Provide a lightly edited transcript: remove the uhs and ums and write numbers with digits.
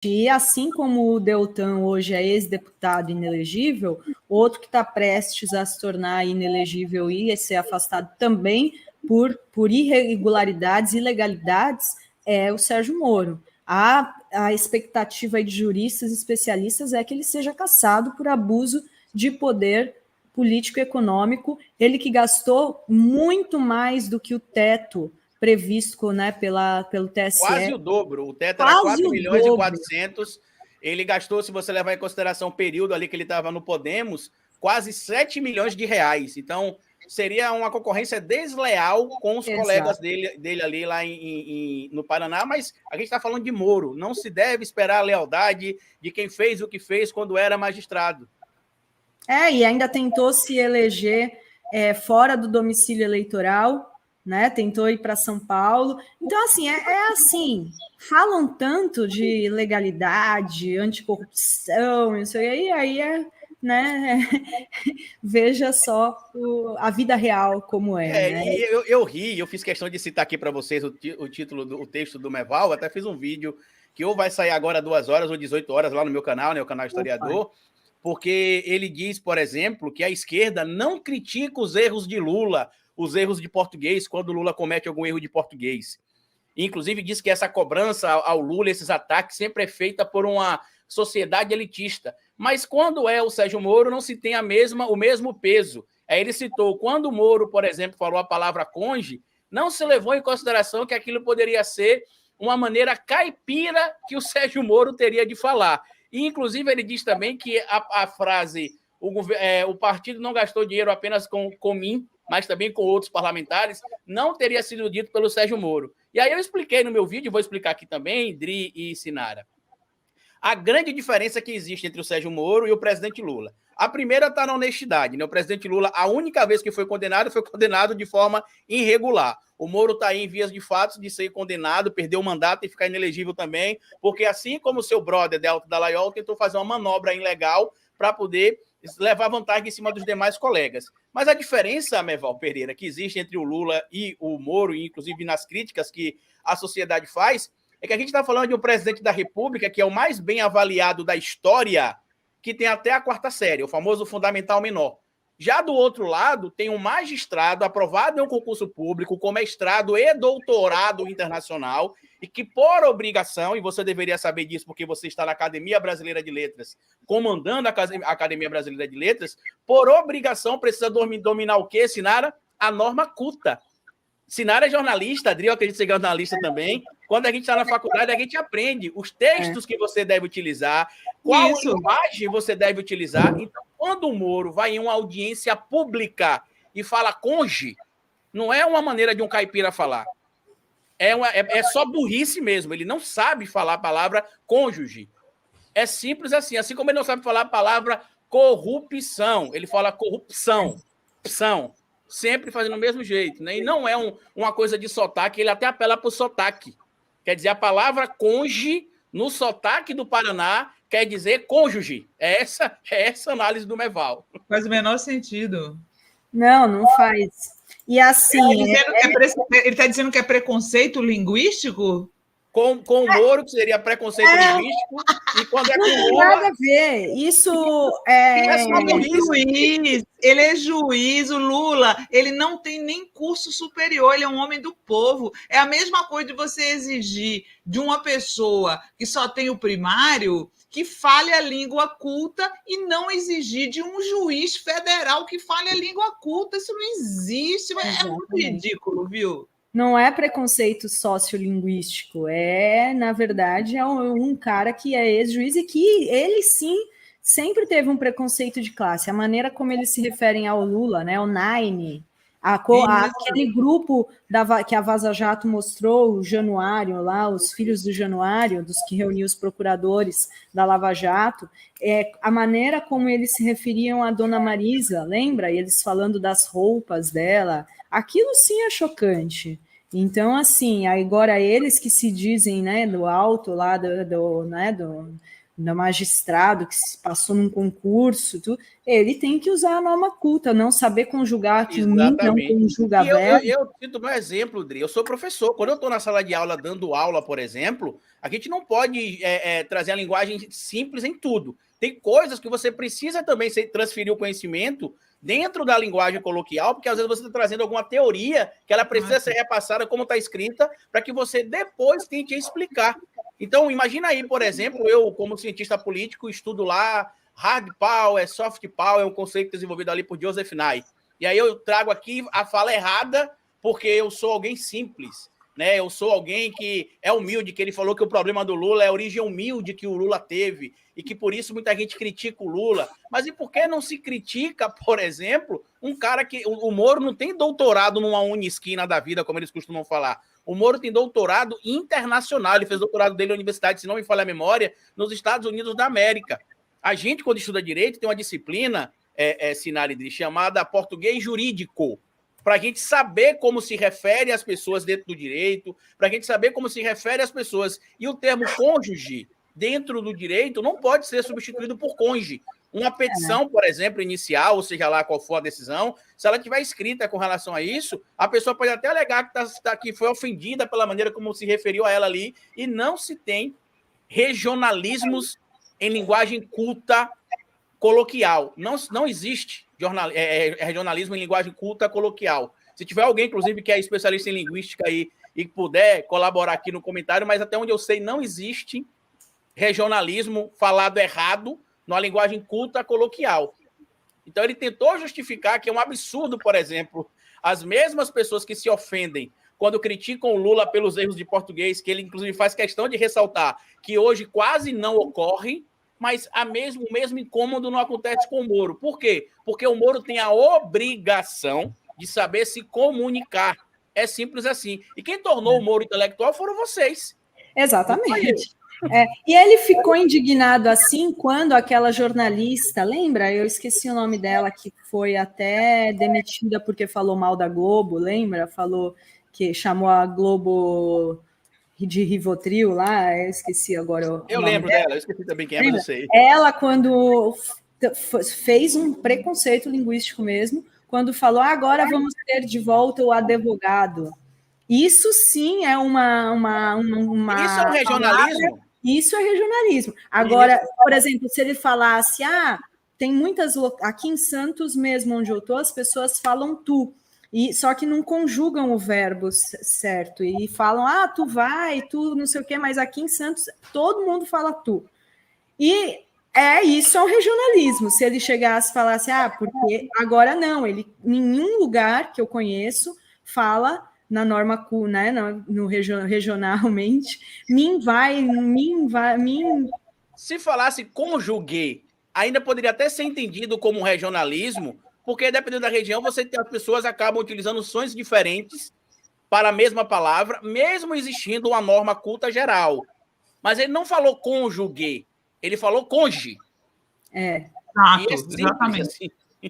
E assim como o Deltan hoje é ex-deputado inelegível, outro que está prestes a se tornar inelegível e ser afastado também por irregularidades, ilegalidades, é o Sérgio Moro. A expectativa de juristas especialistas é que ele seja cassado por abuso de poder político e econômico, ele que gastou muito mais do que o teto previsto, né, pelo TSE. Quase o dobro. O teto era 4 milhões e 400. Ele gastou, se você levar em consideração o período ali que ele estava no Podemos, quase 7 milhões de reais. Então, seria uma concorrência desleal com os colegas dele ali lá no Paraná, mas a gente está falando de Moro. Não se deve esperar a lealdade de quem fez o que fez quando era magistrado. E ainda tentou se eleger fora do domicílio eleitoral, né? Tentou ir para São Paulo. Então, assim, assim, falam tanto de legalidade, anticorrupção, isso aí né? Veja só a vida real como né? E eu ri, eu fiz questão de citar aqui para vocês o título, o texto do Meval, até fiz um vídeo que ou vai sair agora 2 horas ou 18 horas lá no meu canal, né, o canal Historiador, porque ele diz, por exemplo, que a esquerda não critica os erros de Lula, os erros de português, quando Lula comete algum erro de português. Inclusive diz que essa cobrança ao Lula, esses ataques, sempre é feita por uma sociedade elitista. Mas quando é o Sérgio Moro, não se tem o mesmo peso. Aí ele citou, quando o Moro, por exemplo, falou a palavra conge, não se levou em consideração que aquilo poderia ser uma maneira caipira que o Sérgio Moro teria de falar. E, inclusive, ele diz também que a frase o partido não gastou dinheiro apenas com mim, mas também com outros parlamentares, não teria sido dito pelo Sérgio Moro. E aí eu expliquei no meu vídeo, vou explicar aqui também, Dri e Sinara, a grande diferença que existe entre o Sérgio Moro e o presidente Lula. A primeira está na honestidade, né? O presidente Lula, a única vez que foi condenado de forma irregular. O Moro está aí em vias de fato de ser condenado, perder o mandato e ficar inelegível também, porque assim como o seu brother Deltan Dallagnol tentou fazer uma manobra ilegal para poder levar vantagem em cima dos demais colegas. Mas a diferença, Meval Pereira, que existe entre o Lula e o Moro, e inclusive nas críticas que a sociedade faz, é que a gente está falando de um presidente da República que é o mais bem avaliado da história, que tem até a 4ª série, o famoso fundamental menor. Já do outro lado, tem um magistrado aprovado em um concurso público, com mestrado e doutorado internacional, e que, por obrigação, e você deveria saber disso porque você está na Academia Brasileira de Letras, comandando a Academia Brasileira de Letras, por obrigação precisa dominar o quê, Sinara? A norma culta. Sinara é jornalista, Adri, eu acredito ser jornalista também. Quando a gente está na faculdade, a gente aprende os textos que você deve utilizar, qual linguagem você deve utilizar. Então, quando o Moro vai em uma audiência pública e fala conge, não é uma maneira de um caipira falar. É só burrice mesmo. Ele não sabe falar a palavra cônjuge. É simples assim. Assim como ele não sabe falar a palavra corrupção. Ele fala corrupção. Sempre fazendo do mesmo jeito. Né? E não é uma coisa de sotaque. Ele até apela para o sotaque. Quer dizer, a palavra conge, no sotaque do Paraná, quer dizer cônjuge. É essa análise do Meval. Faz o menor sentido. Não faz. E assim. Ele está dizendo que é preconceito linguístico? Com o Moro, que seria preconceito linguístico, e quando é com o Lula... Não tem nada a ver. Isso ele é juiz, o Lula, ele não tem nem curso superior, ele é um homem do povo. É a mesma coisa de você exigir de uma pessoa que só tem o primário que fale a língua culta e não exigir de um juiz federal que fale a língua culta. Isso não existe, é muito ridículo, viu? Não é preconceito sociolinguístico, na verdade, é um cara que é ex-juiz e que ele sim sempre teve um preconceito de classe. A maneira como eles se referem ao Lula, né, o Nine, aquele grupo que a Vaza Jato mostrou, o Januário lá, os filhos do Januário, dos que reuniu os procuradores da Lava Jato, a maneira como eles se referiam à Dona Marisa, lembra? Eles falando das roupas dela, aquilo sim é chocante. Então, assim, agora eles que se dizem, né, do alto lá magistrado que se passou num concurso, ele tem que usar a norma culta, não saber conjugar que mim não conjuga verbo. Eu cito meu exemplo, Dri. Eu sou professor. Quando eu estou na sala de aula dando aula, por exemplo, a gente não pode trazer a linguagem simples em tudo. Tem coisas que você precisa também transferir o conhecimento dentro da linguagem coloquial, porque às vezes você está trazendo alguma teoria que ela precisa ser repassada como está escrita, para que você depois tente explicar. Então, imagina aí, por exemplo, eu, como cientista político, estudo lá hard power, soft power, é um conceito desenvolvido ali por Joseph Nye. E aí eu trago aqui a fala errada, porque eu sou alguém simples, né? Eu sou alguém que é humilde, que ele falou que o problema do Lula é a origem humilde que o Lula teve, e que por isso muita gente critica o Lula. Mas e por que não se critica, por exemplo, um cara que... O Moro não tem doutorado numa unisquina da vida, como eles costumam falar. O Moro tem doutorado internacional, ele fez doutorado dele na universidade, se não me falha a memória, nos Estados Unidos da América. A gente, quando estuda direito, tem uma disciplina, Sinara, chamada português jurídico, para a gente saber como se refere às pessoas dentro do direito, para a gente saber como se refere às pessoas. E o termo cônjuge, dentro do direito, não pode ser substituído por cônjuge. Uma petição, por exemplo, inicial, ou seja lá qual for a decisão, se ela tiver escrita com relação a isso, a pessoa pode até alegar que foi ofendida pela maneira como se referiu a ela ali, e não se tem regionalismos em linguagem culta coloquial. Não existe regionalismo em linguagem culta coloquial. Se tiver alguém, inclusive, que é especialista em linguística aí e puder colaborar aqui no comentário, mas até onde eu sei, não existe regionalismo falado errado numa linguagem culta coloquial. Então, ele tentou justificar que é um absurdo, por exemplo, as mesmas pessoas que se ofendem quando criticam o Lula pelos erros de português, que ele, inclusive, faz questão de ressaltar que hoje quase não ocorre, mas o mesmo incômodo não acontece com o Moro. Por quê? Porque o Moro tem a obrigação de saber se comunicar. É simples assim. E quem tornou o Moro intelectual foram vocês. Exatamente. E ele ficou indignado assim quando aquela jornalista, lembra? Eu esqueci o nome dela, que foi até demitida porque falou mal da Globo, lembra? Falou que chamou a Globo de Rivotril lá, eu esqueci agora. Eu lembro dela, eu esqueci também quem é, mas eu sei. Ela, quando fez um preconceito linguístico mesmo, quando falou, agora vamos ter de volta o advogado. Isso sim é Isso é um regionalismo? Isso é regionalismo. Agora, por exemplo, se ele falasse, tem muitas... Aqui em Santos mesmo, onde eu estou, as pessoas falam tu. Só que não conjugam o verbo certo. E falam, tu vai, tu não sei o quê, mas aqui em Santos todo mundo fala tu. E isso é um regionalismo. Se ele chegasse e falasse, porque agora não, ele em nenhum lugar que eu conheço fala na norma né, no regionalmente, mim vai. Se falasse conjuguei, ainda poderia até ser entendido como regionalismo, porque dependendo da região, as pessoas acabam utilizando sons diferentes para a mesma palavra, mesmo existindo uma norma culta geral. Mas ele não falou conjuguei, ele falou conge. Exato, exatamente. Assim.